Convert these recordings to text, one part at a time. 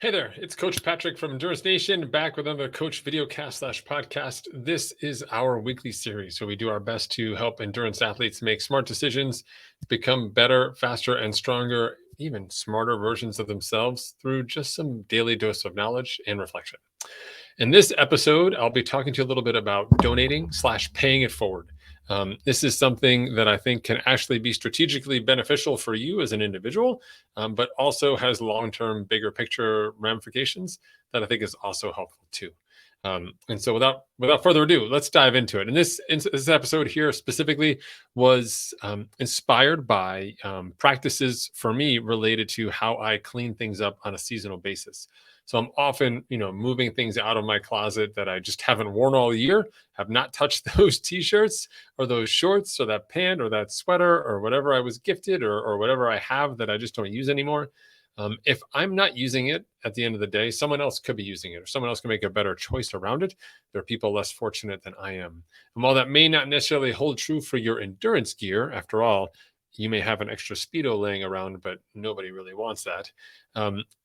Hey there, it's Coach Patrick from Endurance Nation, back with another Coach videocast slash podcast. This is our weekly series, so we do our best to help endurance athletes make smart decisions, become better, faster, and stronger, even smarter versions of themselves through just some daily dose of knowledge and reflection. In this episode, I'll be talking to you a little bit about donating slash paying it forward. This is something that I think can actually be strategically beneficial for you as an individual, but also has long-term, bigger picture ramifications that I think is also helpful too. And so, without further ado, let's dive into it. And this episode here specifically was inspired by practices for me related to how I clean things up on a seasonal basis. So I'm often, moving things out of my closet that I just haven't worn all year, have not touched those t-shirts or those shorts or that pant or that sweater or whatever I was gifted or whatever I have that I just don't use anymore. If I'm not using it at the end of the day, someone else could be using it or someone else can make a better choice around it. There are people less fortunate than I am. And while that may not necessarily hold true for your endurance gear, after all, you may have an extra Speedo laying around, but nobody really wants that.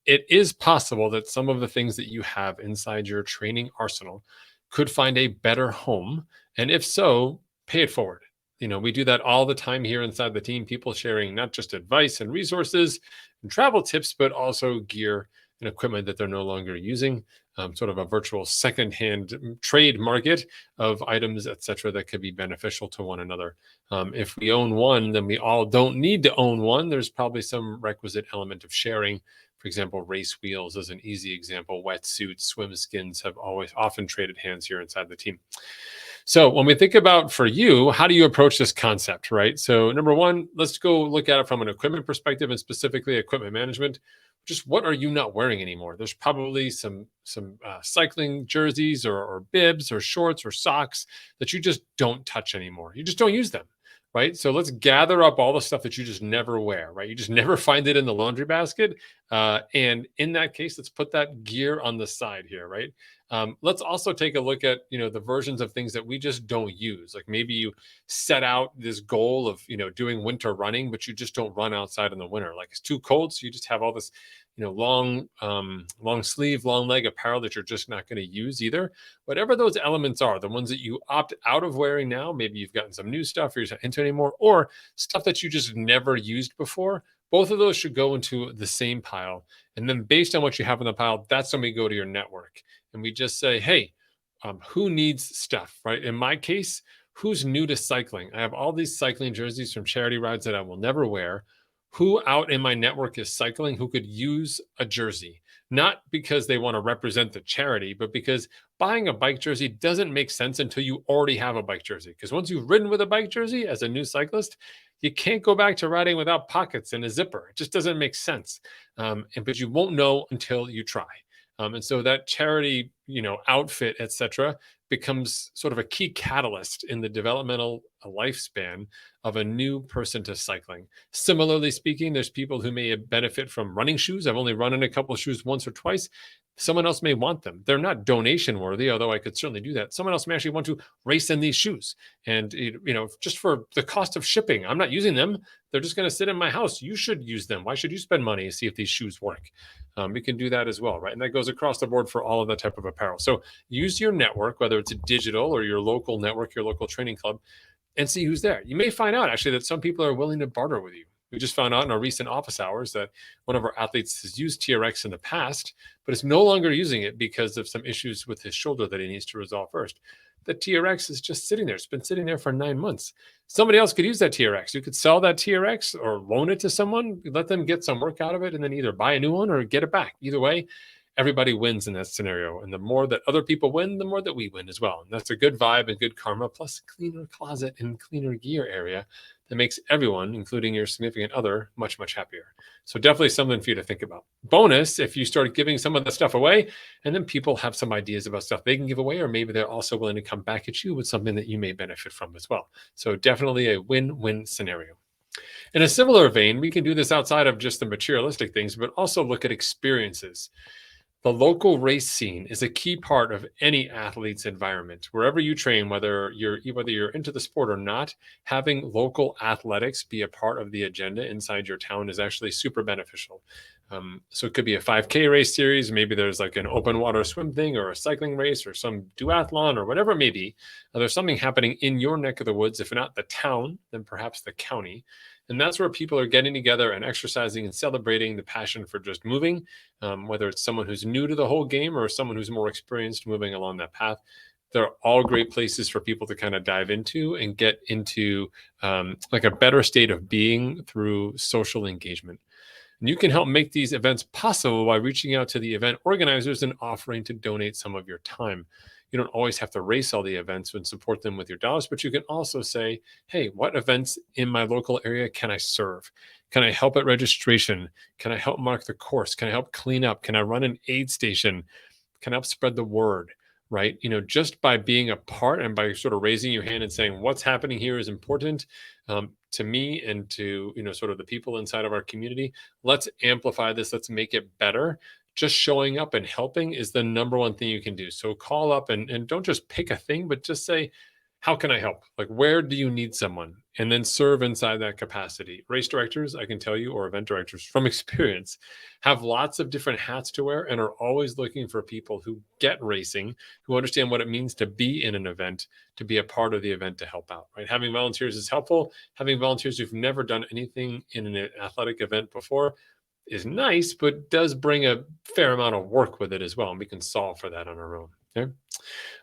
It is possible that some of the things that you have inside your training arsenal could find a better home. And if so, pay it forward. We do that all the time here inside the team, people sharing not just advice and resources and travel tips, but also gear and equipment that they're no longer using, sort of a virtual secondhand trade market of items, et cetera, that could be beneficial to one another. If we own one, then we all don't need to own one. There's probably some requisite element of sharing. For example, race wheels is an easy example. Wetsuits, swim skins have always often traded hands here inside the team. So when we think about for you, how do you approach this concept, right? So number one, let's go look at it from an equipment perspective and specifically equipment management. Just what are you not wearing anymore? There's probably some cycling jerseys or bibs or shorts or socks that you just don't touch anymore. You just don't use them, right? So let's gather up all the stuff that you just never wear, right? You just never find it in the laundry basket. And in that case, let's put that gear on the side here, right? Let's also take a look at the versions of things that we just don't use. Like maybe you set out this goal of doing winter running, but you just don't run outside in the winter. Like it's too cold, so you just have all this long sleeve, long leg apparel that you're just not going to use either. Whatever those elements are, the ones that you opt out of wearing now, maybe you've gotten some new stuff or you're not into anymore, or stuff that you just never used before. Both of those should go into the same pile. And then based on what you have in the pile, that's when we go to your network. And we just say, hey, who needs stuff, right? In my case, who's new to cycling? I have all these cycling jerseys from charity rides that I will never wear. Who out in my network is cycling who could use a jersey? Not because they want to represent the charity, but because buying a bike jersey doesn't make sense until you already have a bike jersey. Because once you've ridden with a bike jersey as a new cyclist, you can't go back to riding without pockets and a zipper. It just doesn't make sense. But you won't know until you try. And so that charity, outfit, et cetera, becomes sort of a key catalyst in the developmental lifespan of a new person to cycling. Similarly speaking, there's people who may benefit from running shoes. I've only run in a couple of shoes once or twice. Someone else may want them. They're not donation worthy, although I could certainly do that. Someone else may actually want to race in these shoes. And, just for the cost of shipping, I'm not using them. They're just going to sit in my house. You should use them. Why should you spend money to see if these shoes work? We can do that as well, right? And that goes across the board for all of that type of apparel. So use your network, whether it's a digital or your local network, your local training club, and see who's there. You may find out actually that some people are willing to barter with you. We just found out in our recent office hours that one of our athletes has used TRX in the past, but is no longer using it because of some issues with his shoulder that he needs to resolve first. The TRX is just sitting there. It's been sitting there for 9 months. Somebody else could use that TRX. You could sell that TRX or loan it to someone, let them get some work out of it, and then either buy a new one or get it back. Either way, everybody wins in that scenario. And the more that other people win, the more that we win as well. And that's a good vibe and good karma, plus cleaner closet and cleaner gear area that makes everyone, including your significant other, much, much happier. So definitely something for you to think about. Bonus, if you start giving some of the stuff away, and then people have some ideas about stuff they can give away, or maybe they're also willing to come back at you with something that you may benefit from as well. So definitely a win-win scenario. In a similar vein, we can do this outside of just the materialistic things, but also look at experiences. The local race scene is a key part of any athlete's environment. Wherever you train, whether you're into the sport or not, having local athletics be a part of the agenda inside your town is actually super beneficial. So it could be a 5K race series. Maybe there's like an open water swim thing or a cycling race or some duathlon or whatever it may be. There's something happening in your neck of the woods. If not the town, then perhaps the county. And that's where people are getting together and exercising and celebrating the passion for just moving, whether it's someone who's new to the whole game or someone who's more experienced moving along that path. They're all great places for people to kind of dive into and get into like a better state of being through social engagement. And you can help make these events possible by reaching out to the event organizers and offering to donate some of your time. You don't always have to race all the events and support them with your dollars, but you can also say, hey, what events in my local area can I serve? Can I help at registration? Can I help mark the course? Can I help clean up? Can I run an aid station? Can help spread the word, right? Just by being a part and by sort of raising your hand and saying what's happening here is important to me and to sort of the people inside of our community. Let's amplify this. Let's make it better. Just showing up and helping is the number one thing you can do. So call up and don't just pick a thing, but just say, how can I help? Like, where do you need someone? And then serve inside that capacity. Race directors, I can tell you, or event directors from experience, have lots of different hats to wear and are always looking for people who get racing, who understand what it means to be in an event, to be a part of the event to help out, right? Having volunteers is helpful. Having volunteers who've never done anything in an athletic event before is nice, but does bring a fair amount of work with it as well. And we can solve for that on our own. Okay.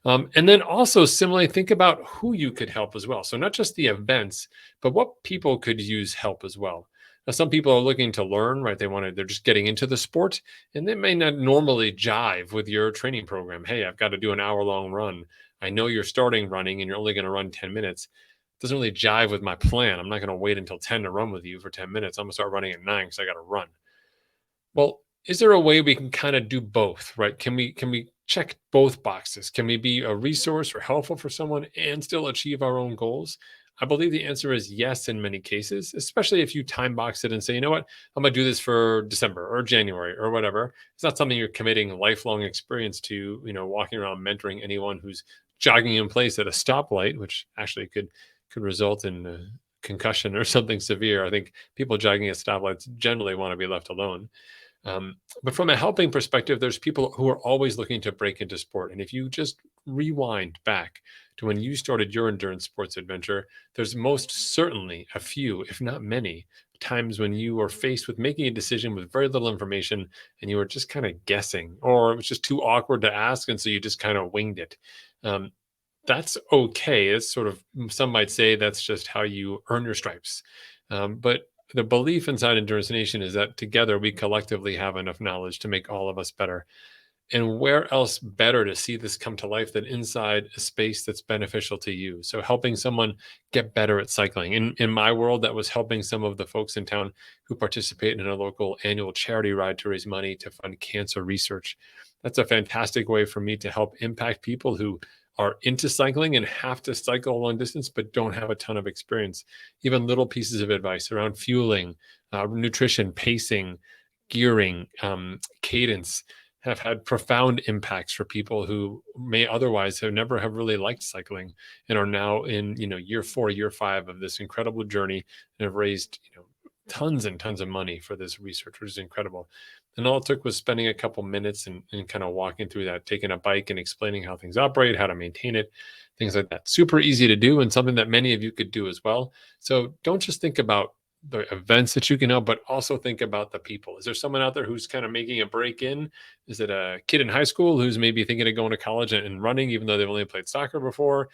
And then also similarly, think about who you could help as well. So not just the events, but what people could use help as well. Now, some people are looking to learn, right? They're just getting into the sport and they may not normally jive with your training program. Hey, I've got to do an hour-long run. I know you're starting running and you're only going to run 10 minutes. It doesn't really jive with my plan. I'm not going to wait until 10 to run with you for 10 minutes. I'm going to start running at 9 because I got to run. Well, is there a way we can kind of do both, right? Can we check both boxes? Can we be a resource or helpful for someone and still achieve our own goals? I believe the answer is yes in many cases, especially if you time box it and say, you know what, I'm going to do this for December or January or whatever. It's not something you're committing lifelong experience to, walking around mentoring anyone who's jogging in place at a stoplight, which actually could result in concussion or something severe. I think people jogging at stoplights generally want to be left alone. But from a helping perspective, there's people who are always looking to break into sport. And if you just rewind back to when you started your endurance sports adventure, there's most certainly a few, if not many, times when you were faced with making a decision with very little information and you were just kind of guessing, or it was just too awkward to ask. And so you just kind of winged it. Um, that's okay. It's sort of, some might say that's just how you earn your stripes. But the belief inside Endurance Nation is that together we collectively have enough knowledge to make all of us better. And where else better to see this come to life than inside a space that's beneficial to you? So helping someone get better at cycling. In my world, that was helping some of the folks in town who participate in a local annual charity ride to raise money to fund cancer research. That's a fantastic way for me to help impact people who are into cycling and have to cycle a long distance, but don't have a ton of experience. Even little pieces of advice around fueling, nutrition, pacing, gearing, cadence have had profound impacts for people who may otherwise have never have really liked cycling and are now in year 4, year 5 of this incredible journey and have raised tons and tons of money for this research, which is incredible. And all it took was spending a couple minutes and kind of walking through that, taking a bike and explaining how things operate, how to maintain it, things like that. Super easy to do and something that many of you could do as well. So don't just think about the events that you can help, but also think about the people. Is there someone out there who's kind of making a break in? Is it a kid in high school who's maybe thinking of going to college and running, even though they've only played soccer before?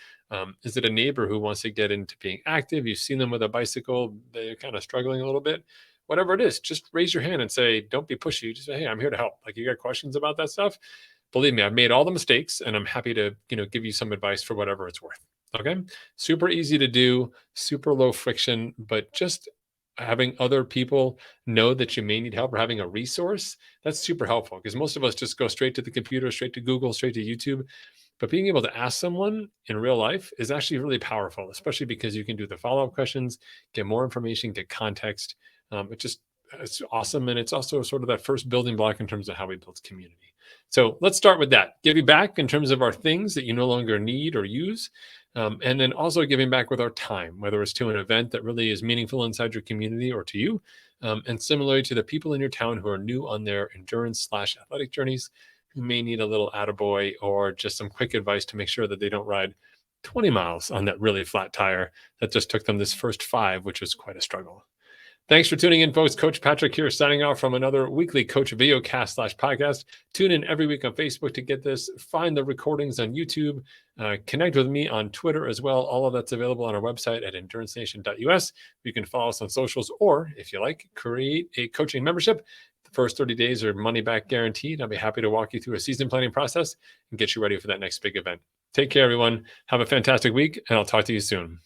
Is it a neighbor who wants to get into being active? You've seen them with a bicycle, they're kind of struggling a little bit. Whatever it is, just raise your hand and say, don't be pushy. Just say, hey, I'm here to help. Like, you got questions about that stuff? Believe me, I've made all the mistakes and I'm happy to, give you some advice for whatever it's worth. Okay. Super easy to do, super low friction, but just having other people know that you may need help or having a resource, that's super helpful because most of us just go straight to the computer, straight to Google, straight to YouTube. But being able to ask someone in real life is actually really powerful, especially because you can do the follow-up questions, get more information, get context. It just it's awesome. And it's also sort of that first building block in terms of how we build community. So let's start with that. Giving back in terms of our things that you no longer need or use. And then also giving back with our time, whether it's to an event that really is meaningful inside your community or to you. And similarly to the people in your town who are new on their endurance/athletic journeys, who may need a little attaboy or just some quick advice to make sure that they don't ride 20 miles on that really flat tire that just took them this first 5, which was quite a struggle. Thanks for tuning in, folks. Coach Patrick here, signing off from another weekly Coach Video Cast/podcast. Tune in every week on Facebook to get this. Find the recordings on YouTube. Connect with me on Twitter as well. All of that's available on our website at endurancenation.us. You can follow us on socials, or if you like, create a coaching membership. The first 30 days are money back guaranteed. I'll be happy to walk you through a season planning process and get you ready for that next big event. Take care, everyone. Have a fantastic week, and I'll talk to you soon.